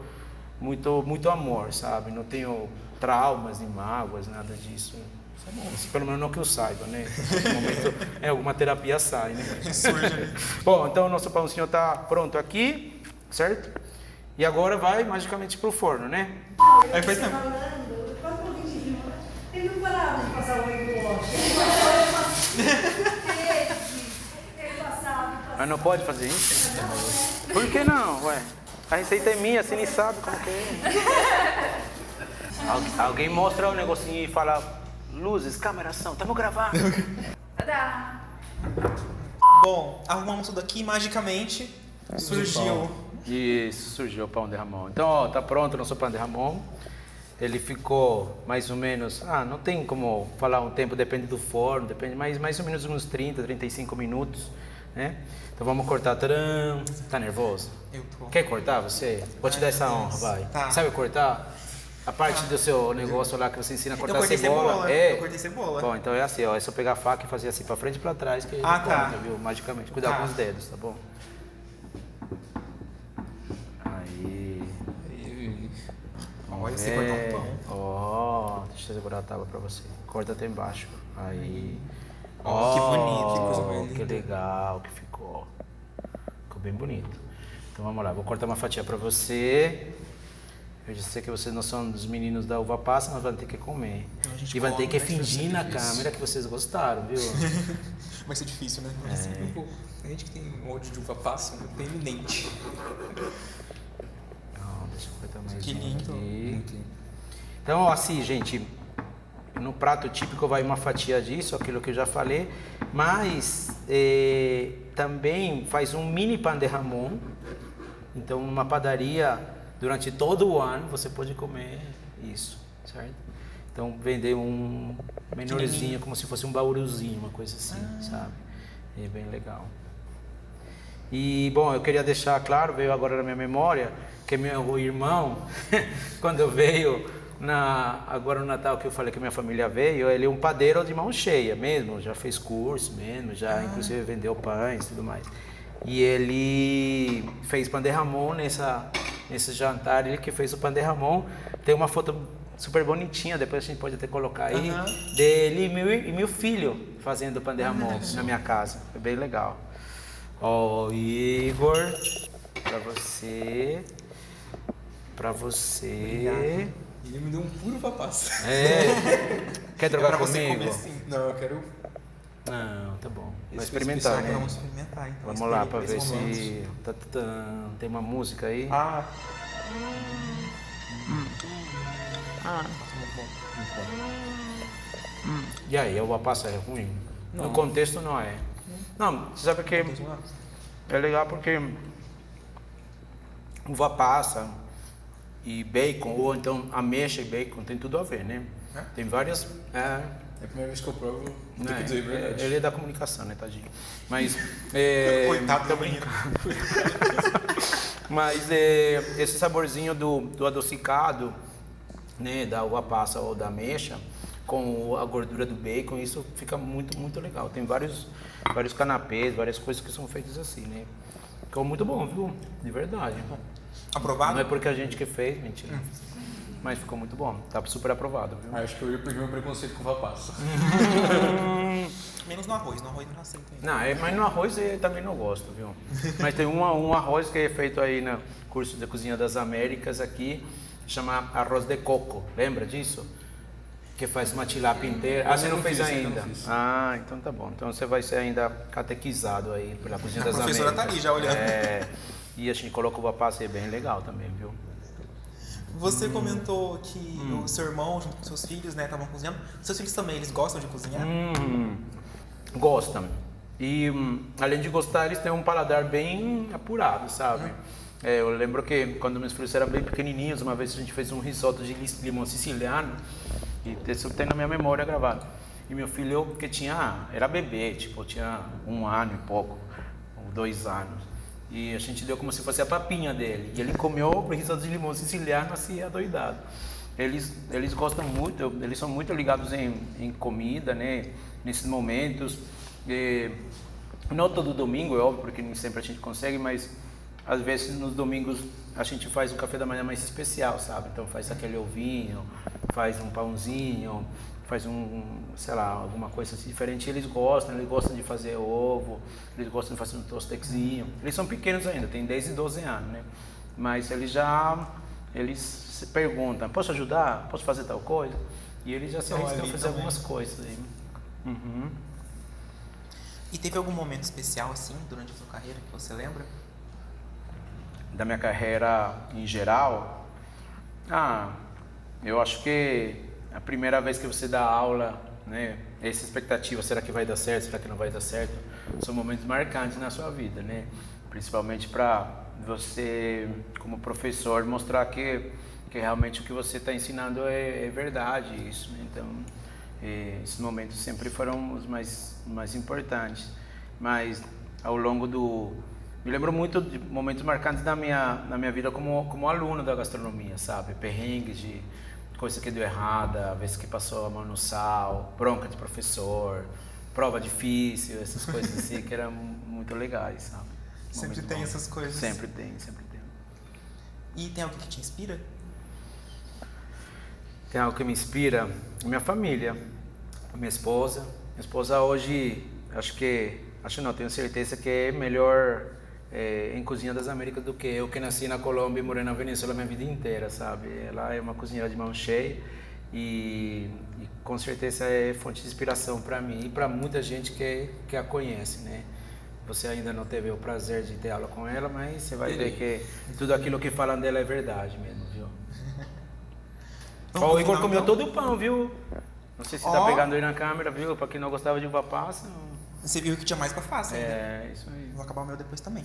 amor, sabe? Não tenho traumas nem mágoas, nada disso. Isso é bom. Pelo menos não que eu saiba, né? No momento, alguma terapia sai, né? Surge. Bom, então o nosso pãozinho está pronto aqui, certo? E agora vai magicamente pro forno, né? Aí foi mesmo. Ele não parava de passar o olho no óculos. Ele passava. Mas não pode fazer isso? Por que não, ué? A receita é minha, você nem sabe como que é. Alguém mostra o negocinho e fala, luzes, câmera, ação, estamos gravando. Tadá! Bom, arrumamos tudo aqui e magicamente surgiu. Isso, surgiu o pão de Ramon. Então, ó, tá pronto o nosso pão de Ramon. Ele ficou mais ou menos, não tem como falar um tempo, depende do forno, depende, mas mais ou menos uns 30, 35 minutos, né? Então vamos cortar. Tcharam. Tá nervoso? Eu tô. Quer cortar você? Vou te dar essa honra, vai. Tá. Sabe cortar? A parte do seu negócio lá que você ensina a cortar Eu cortei cebola. É. Eu cortei cebola. Bom, então é assim, ó. É só pegar a faca e fazer assim pra frente e pra trás que Ah, corta, tá. viu? Magicamente. Cuidado Tá. com os dedos, tá bom? Aí. Olha, você cortou um pão. Ó, deixa eu segurar a tábua pra você. Corta até embaixo. Aí. Ó, que bonito, que coisa mais Que linda. legal que ficou. Ficou bem bonito. Então vamos lá, vou cortar uma fatia pra você. Eu já sei que vocês não são dos meninos da uva passa, mas vão ter que comer. Não, a gente E vai ter come, que né? fingir na Sempre isso. câmera que vocês gostaram, viu? Vai ser difícil, né? Um pouco. A gente que tem ódio de uva passa, é bem eminente. Não, deixa eu cortar mais Que um lindo. aqui. Muito lindo. Então, ó, assim, gente, no prato típico vai uma fatia disso, aquilo que eu já falei, mas também faz um mini pão de Ramon. Então, numa padaria, durante todo o ano, você pode comer isso, certo? Então, vender um menorzinho, como se fosse um bauruzinho, uma coisa assim, sabe? É bem legal. E, bom, eu queria deixar claro, veio agora na minha memória, que meu irmão, quando veio agora no Natal que eu falei que minha família veio, ele é um padeiro de mão cheia mesmo, já fez curso mesmo, já inclusive vendeu pães e tudo mais. E ele fez pão de Ramon nesse jantar, ele que fez o pão de Ramon. Tem uma foto super bonitinha, depois a gente pode até colocar aí, dele e meu filho fazendo o pão de Ramon na minha casa. Foi bem legal. Ó, Igor, pra você. Ele me deu um puro uva passa. Quer trocar pra você comigo? comer sim. Não, eu quero. Não, tá bom. Vai Esse foi experimentar, especial, né? Vamos experimentar, então. Vamos lá pra ver Esse momento. se tem uma música aí. Ah, E aí, a uva passa é ruim? No contexto não é. Não, você sabe que é legal porque uva passa e bacon, ou então ameixa e bacon, tem tudo a ver, né? Tem várias... É a primeira vez que eu provo, vou ter que dizer a verdade. Ele é da comunicação, né, tadinho? Mas... coitado da menina. Mas esse saborzinho do adocicado, né, da uva passa ou da ameixa, com a gordura do bacon, isso fica muito, muito legal. Tem vários canapés, várias coisas que são feitas assim, né? Ficou muito bom, viu? De verdade. Aprovado? Não é porque a gente que fez, mentira. Mas ficou muito bom. Tá super aprovado, viu? Acho que eu ia perder meu preconceito com uva passa. Menos no arroz não aceito ainda. Não, mas no arroz eu também não gosto, viu? Mas tem um arroz que é feito aí no curso de Cozinha das Américas aqui, chama arroz de coco. Lembra disso? Que faz uma tilápia inteira. Ah, você não fez ainda? Ah, então tá bom. Então você vai ser ainda catequizado aí pela Cozinha das Américas. A professora tá ali já olhando. E a gente coloca uva passa e é bem legal também, viu? Você comentou que o seu irmão, junto com seus filhos, né, estavam cozinhando. Seus filhos também, eles gostam de cozinhar? Gostam. E, além de gostar, eles têm um paladar bem apurado, sabe? Eu lembro que quando meus filhos eram bem pequenininhos, uma vez a gente fez um risoto de limão siciliano, e isso tem na minha memória gravado. E meu filho, que era bebê, tipo, tinha 1 ano e pouco, ou 2 anos. E a gente deu como se fosse a papinha dele. E ele comeu o risoto de limão siciliano assim, adoidado. Eles gostam muito, eles são muito ligados em comida, né? Nesses momentos. Não todo domingo, é óbvio, porque nem sempre a gente consegue, mas às vezes nos domingos a gente faz um café da manhã mais especial, sabe? Então faz aquele ovinho, faz um pãozinho, faz sei lá, alguma coisa assim diferente. Eles gostam de fazer ovo, eles gostam de fazer um tostequezinho. Eles são pequenos ainda, têm 10 e 12 anos, né? Mas eles se perguntam, posso ajudar? Posso fazer tal coisa? E eles já se arriscam a fazer algumas coisas aí. E teve algum momento especial, assim, durante a sua carreira, que você lembra? Da minha carreira em geral? Eu acho que a primeira vez que você dá aula, né, essa expectativa, será que vai dar certo, será que não vai dar certo, são momentos marcantes na sua vida, né? Principalmente para você, como professor, mostrar que realmente o que você está ensinando é verdade, isso, né? Então, esses momentos sempre foram os mais importantes. Mas ao longo me lembro muito de momentos marcantes na minha vida como aluno da gastronomia, sabe? Perrengues de coisa que deu errada, vezes que passou a mão no sal, bronca de professor, prova difícil, essas coisas assim que eram muito legais, sabe? Sempre tem essas coisas. Sempre tem. E tem algo que te inspira? Tem algo que me inspira? Minha família, minha esposa. Minha esposa hoje, tenho certeza que é melhor em cozinha das Américas do que eu, que nasci na Colômbia e morei na Venezuela minha vida inteira, sabe? Ela é uma cozinheira de mão cheia e com certeza é fonte de inspiração para mim e para muita gente que a conhece, né? Você ainda não teve o prazer de ter aula com ela, mas você vai ver que tudo aquilo que falam dela é verdade mesmo, viu? O Igor comeu todo o pão, viu? Não sei se tá pegando aí na câmera, viu? Para quem não gostava de uva passa. Você viu que tinha mais pra fazer, né? Isso aí. Vou acabar o meu depois também.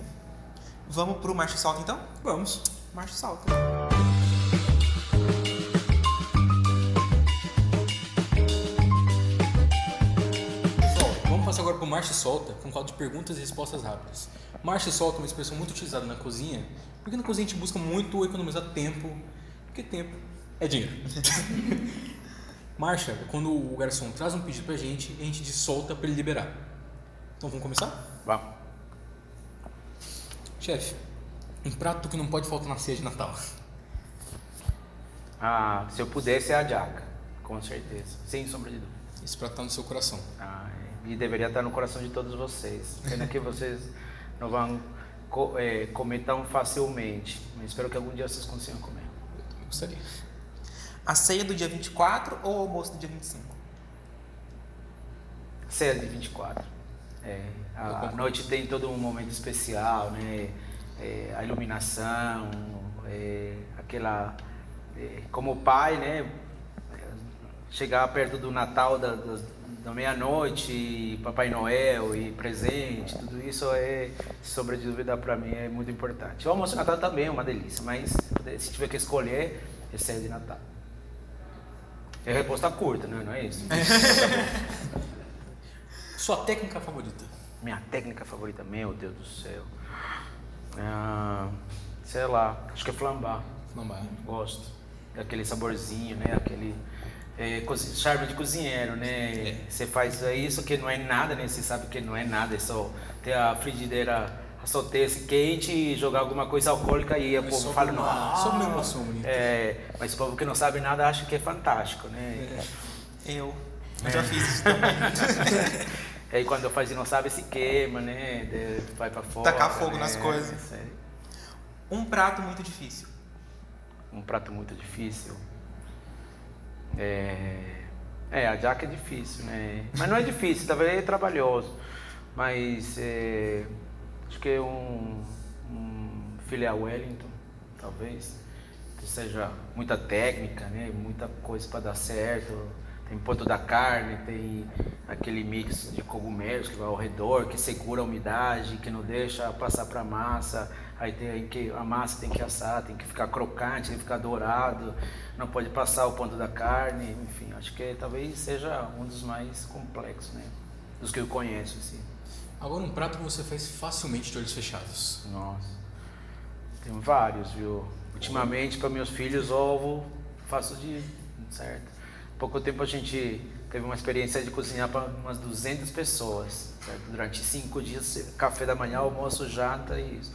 Vamos pro Marcha e Solta, então? Vamos. Marcha e Solta. Pessoal, vamos passar agora pro Marcha e Solta, com um quadro de perguntas e respostas rápidas. Marcha e Solta é uma expressão muito utilizada na cozinha, porque na cozinha a gente busca muito economizar tempo, porque tempo é dinheiro. Marcha é quando o garçom traz um pedido pra gente e a gente diz solta pra ele liberar. Então vamos começar? Vamos. Chefe, um prato que não pode faltar na ceia de Natal. Se eu pudesse, é a jaca, com certeza, sem sombra de dúvida. Esse prato tá no seu coração. E deveria estar no coração de todos vocês. Pena que vocês não vão comer tão facilmente, mas espero que algum dia vocês consigam comer. Eu também gostaria. A ceia do dia 24 ou o almoço do dia 25? Ceia de 24. A noite tem todo um momento especial, né? A iluminação, como pai, né? Chegar perto do Natal da meia-noite, Papai Noel e presente, tudo isso sem sombra de dúvida, para mim é muito importante. O almoço de Natal também é uma delícia, mas se tiver que escolher, é ceia de Natal. É resposta curta, né? Não é isso? Sua técnica favorita? Minha técnica favorita, meu Deus do céu. Sei lá, acho que é flambar. Flambar. Gosto. Daquele saborzinho, né? Aquele charme de cozinheiro, né? Você faz isso que não é nada, né? Você sabe que não é nada, é só ter a frigideira, a solteira quente e jogar alguma coisa alcoólica e o povo fala, nossa. Só uma emoção bonita. Mas o povo que não sabe nada acha que é fantástico, né? Eu já fiz isso também. E aí quando faz e não sabe, se queima, né? Vai pra fora. Tacar fogo né? nas coisas. Um prato muito difícil. Um prato muito difícil. A jaca é difícil, né? Mas não é difícil, talvez é trabalhoso. Mas acho que é um filé Wellington, talvez. que seja muita técnica, né? Muita coisa para dar certo. Tem ponto da carne, tem aquele mix de cogumelos que vai ao redor, que segura a umidade, que não deixa passar para a massa. Aí a massa tem que assar, tem que ficar crocante, tem que ficar dourado, não pode passar o ponto da carne. Enfim, acho que talvez seja um dos mais complexos, né? Dos que eu conheço, assim. Agora um prato que você faz facilmente de olhos fechados. Nossa, tem vários, viu? Ultimamente, para meus filhos, ovo, faço certo? Há pouco tempo a gente teve uma experiência de cozinhar para umas 200 pessoas, certo? Durante 5 dias, café da manhã, almoço, janta e isso.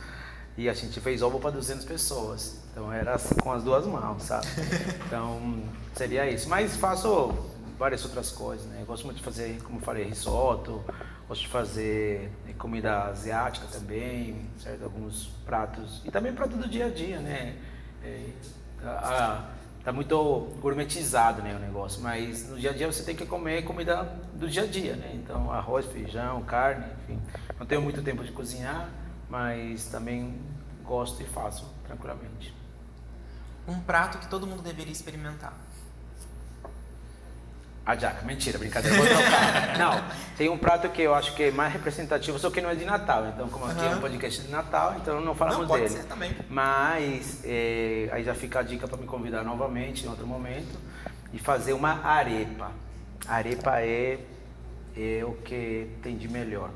E a gente fez ovo para 200 pessoas. Então era assim com as 2 mãos, sabe? Então seria isso. Mas faço várias outras coisas, né? Eu gosto muito de fazer, como eu falei, risoto. Gosto de fazer comida asiática também, certo? Alguns pratos. E também prato do dia a dia, né? Tá muito gourmetizado, né, o negócio, mas no dia a dia você tem que comer comida do dia a dia, né? Então arroz, feijão, carne, enfim. Não tenho muito tempo de cozinhar, mas também gosto e faço tranquilamente. Um prato que todo mundo deveria experimentar. A jaca, mentira, brincadeira, vou trocar. Não, tem um prato que eu acho que é mais representativo, só que não é de Natal. Então, como aqui é um podcast de Natal, então não falamos pode dele. ser também. Mas aí já fica a dica para me convidar novamente em outro momento e fazer uma arepa. Arepa é o que tem de melhor.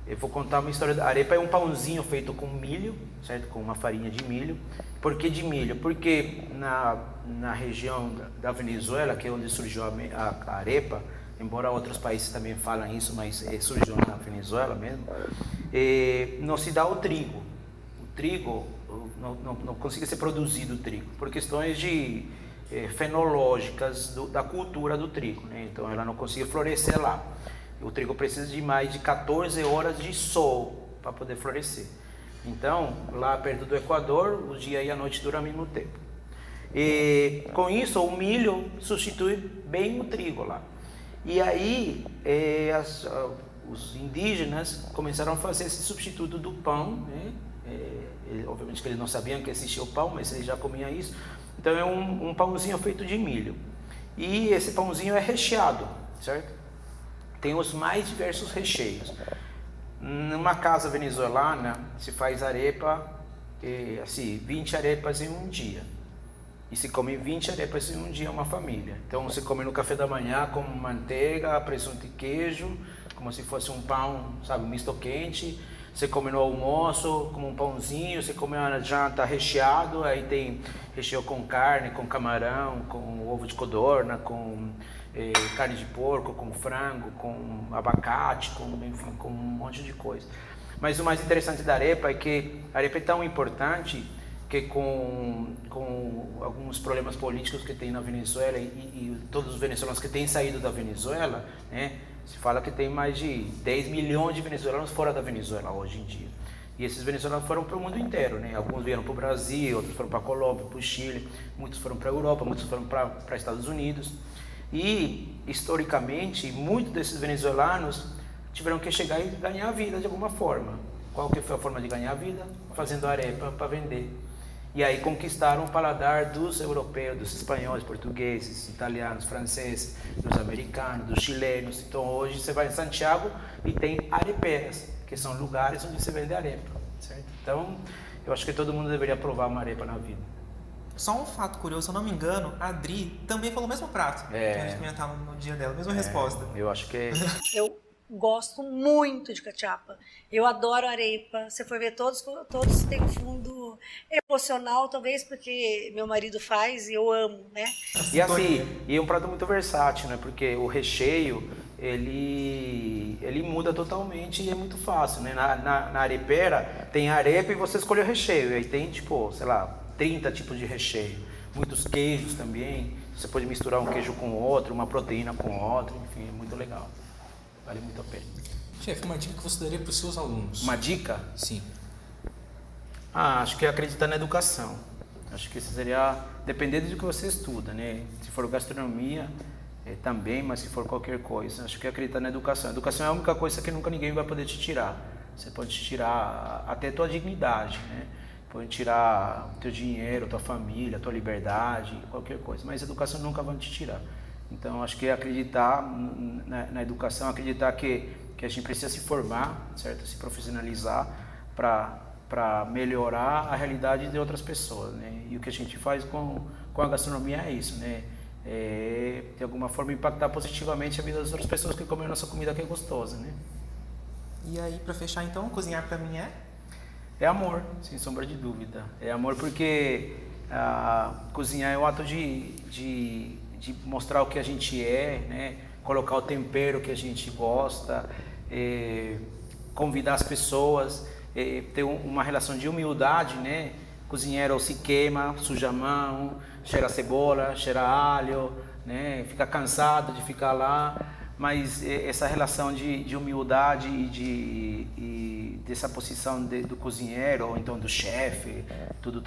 Eu vou contar uma história. A arepa é um pãozinho feito com milho, certo? Com uma farinha de milho. Por que de milho? Porque na região da Venezuela, que é onde surgiu a arepa, embora outros países também falam isso, mas surgiu na Venezuela mesmo, não se dá o trigo. O trigo, não consegue ser produzido o trigo, por questões fenológicas da cultura do trigo, né? Então ela não consegue florescer lá. O trigo precisa de mais de 14 horas de sol para poder florescer. Então, lá perto do Equador, o dia e a noite duram ao mesmo tempo. E com isso, o milho substitui bem o trigo lá. E aí, os indígenas começaram a fazer esse substituto do pão, né? Obviamente que eles não sabiam que existia o pão, mas eles já comiam isso. Então, é um pãozinho feito de milho. E esse pãozinho é recheado, certo? Tem os mais diversos recheios. Numa casa venezuelana, se faz arepa, assim, 20 arepas em um dia. E se come 20 arepas em um dia uma família. Então, você come no café da manhã com manteiga, presunto e queijo, como se fosse um pão, sabe, misto quente. Você come no almoço como um pãozinho, você come na janta recheado, aí tem recheio com carne, com camarão, com ovo de codorna, com carne de porco, com frango, com abacate, enfim, com um monte de coisa. Mas o mais interessante da arepa é que a arepa é tão importante que com alguns problemas políticos que tem na Venezuela e todos os venezuelanos que têm saído da Venezuela, né, se fala que tem mais de 10 milhões de venezuelanos fora da Venezuela hoje em dia. E esses venezuelanos foram para o mundo inteiro, né? Alguns vieram para o Brasil, outros foram para a Colômbia, para o Chile, muitos foram para a Europa, muitos foram para Estados Unidos. E, historicamente, muitos desses venezuelanos tiveram que chegar e ganhar a vida de alguma forma. Qual que foi a forma de ganhar a vida? Fazendo arepa para vender. E aí conquistaram o paladar dos europeus, dos espanhóis, portugueses, italianos, franceses, dos americanos, dos chilenos. Então hoje você vai em Santiago e tem areperas, que são lugares onde se vende arepa, certo? Então eu acho que todo mundo deveria provar uma arepa na vida. Só um fato curioso, se eu não me engano, a Adri também falou o mesmo prato que a gente experimentar no dia dela, a mesma resposta. Eu acho que Eu gosto muito de cachapa. Eu adoro arepa. Você for ver, todos têm um fundo emocional, talvez porque meu marido faz e eu amo, né? E assim, e é um prato muito versátil, né? Porque o recheio, ele muda totalmente e é muito fácil, né? Na arepera, tem arepa e você escolhe o recheio. E aí tem, tipo, sei lá, 30 tipos de recheio. Muitos queijos também. Você pode misturar um queijo com outro, uma proteína com outro. Enfim, é muito legal. Vale muito a pena. Chefe, uma dica que você daria para os seus alunos? Uma dica? Sim. Acho que é acreditar na educação. Acho que isso seria, dependendo do que você estuda, né? Se for gastronomia, também, mas se for qualquer coisa, acho que é acreditar na educação. A educação é a única coisa que nunca ninguém vai poder te tirar. Você pode te tirar até a tua dignidade, né? podem tirar teu dinheiro, tua família, tua liberdade, qualquer coisa, mas a educação nunca vai te tirar. Então, acho que é acreditar na educação, acreditar que a gente precisa se formar, certo? Se profissionalizar para melhorar a realidade de outras pessoas, né? E o que a gente faz com a gastronomia é isso, né? De alguma forma impactar positivamente a vida das outras pessoas que comem a nossa comida que é gostosa, né? E aí, para fechar então, cozinhar para mim é amor, sem sombra de dúvida. É amor porque cozinhar é um ato de mostrar o que a gente é, né? Colocar o tempero que a gente gosta, convidar as pessoas, ter uma relação de humildade, né? Cozinheiro se queima, suja a mão, cheira cebola, cheira alho, né? Fica cansado de ficar lá, mas essa relação de humildade e dessa posição do cozinheiro, ou então do chefe, tudo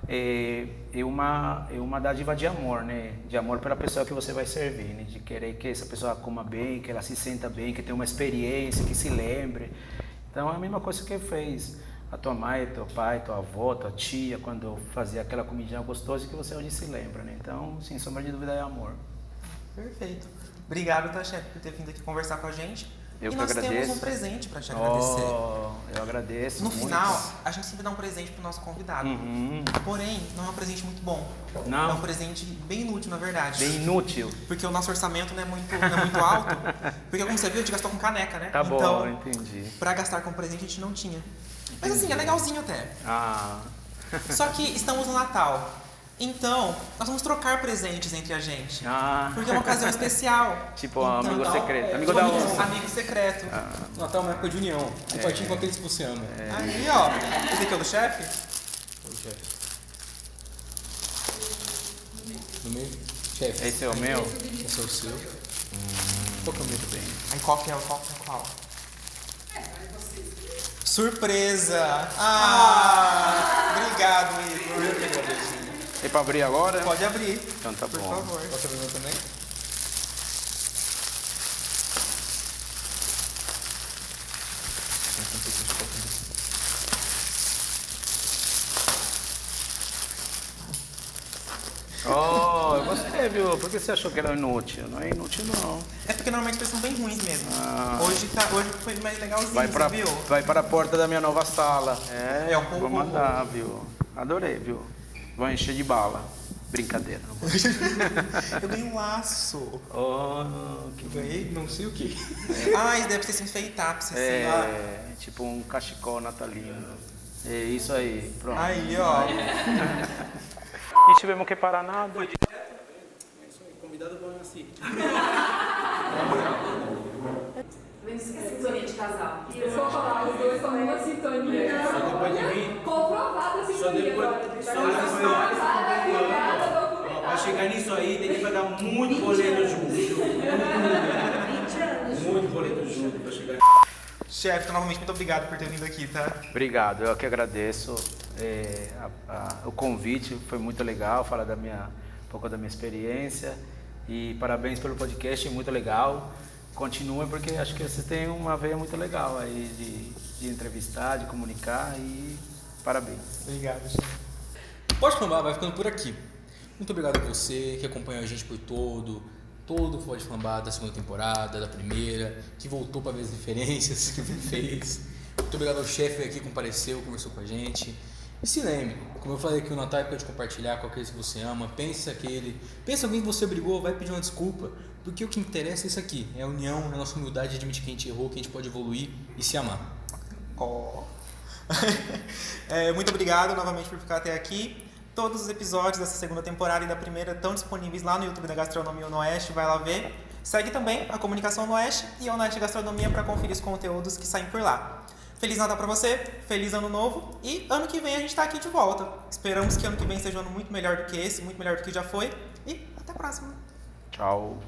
é uma dádiva de amor, né? De amor pela pessoa que você vai servir, né? De querer que essa pessoa coma bem, que ela se sinta bem, que tenha uma experiência, que se lembre. Então é a mesma coisa que fez a tua mãe, teu pai, tua avó, tua tia, quando fazia aquela comidinha gostosa que você hoje se lembra, né? Então, sem sombra de dúvida, é amor. Perfeito. Obrigado, tá, chefe, por ter vindo aqui conversar com a gente. Eu e que nós agradeço. temos um presente para te agradecer. Eu agradeço. No muito. final, a gente sempre dá um presente pro nosso convidado. Porém, não é um presente muito bom. Não. É um presente bem inútil, na verdade. Bem inútil. Porque o nosso orçamento não é muito alto. Porque, como você viu, a gente gastou com caneca, né? Tá bom, então, entendi. pra gastar com presente, a gente não tinha. Mas assim, é legalzinho até. Só que estamos no Natal. Então, nós vamos trocar presentes entre a gente. Porque é uma ocasião especial. Tipo então, amigo secreto. Amigo tipo da onça. amigo secreto. Natal é uma época de união. Compartilhe com aqueles que você ama. Aí, ó. Esse aqui é o do chefe? Oi, chefe. No meio? Chefe. Esse é o meu? Esse é o seu. Qual que é o meu? Muito bem. Aí qual que é qual? Surpresa! Obrigado, Igor. É pra abrir agora? Pode abrir. Então tá por bom. favor. Posso abrir o meu também? Eu gostei, viu? Por que você achou que era inútil? Não é inútil, não. É porque normalmente eles são bem ruins mesmo. Hoje foi mais legalzinho, Vai viu? vai para a porta da minha nova sala. É, o povo. Vou mandar, viu? Adorei, viu? Vou encher de bala. Brincadeira. Não vou. Eu ganhei um laço. Que Ganhei, não sei o que. Isso deve ser se enfeitar pra você ser. Tipo um cachecol natalino. É isso aí, pronto. Aí, ó. E tivemos que parar nada. Convidado bom assim. Sintonia de casal. Eu vou falar, os dois estão numa sintonia. Só depois de vir. Comprovada a sintonia agora. Pra chegar nisso aí, tem que pagar muito boleto junto. Muito boleto junto pra chegar. Chefe, então, novamente, muito obrigado por ter vindo aqui, tá? Obrigado, eu que agradeço. O convite foi muito legal, falar um pouco da minha experiência. E parabéns pelo podcast, muito legal. Continuem, porque acho que você tem uma veia muito legal aí de entrevistar, de comunicar, e parabéns. Obrigado, chefe. Pode Flambar vai ficando por aqui. Muito obrigado a você que acompanhou a gente por todo o Pode Flambar da segunda temporada, da primeira, que voltou para ver as referências que fez. Muito obrigado ao chefe aqui que compareceu, conversou com a gente. E se lembre, como eu falei aqui, o Natal é para de compartilhar com aqueles que você ama. Pensa alguém que você brigou, vai pedir uma desculpa. Porque o que interessa é isso aqui, é a união, é a nossa humildade de admitir que a gente errou, que a gente pode evoluir e se amar. Muito obrigado novamente por ficar até aqui. Todos os episódios dessa segunda temporada e da primeira estão disponíveis lá no YouTube da Gastronomia no Oeste, vai lá ver. Segue também a Comunicação no Oeste e a Oeste Gastronomia para conferir os conteúdos que saem por lá. Feliz Natal para você, feliz Ano Novo e ano que vem a gente está aqui de volta. Esperamos que ano que vem seja um ano muito melhor do que esse, muito melhor do que já foi e até a próxima. Tchau.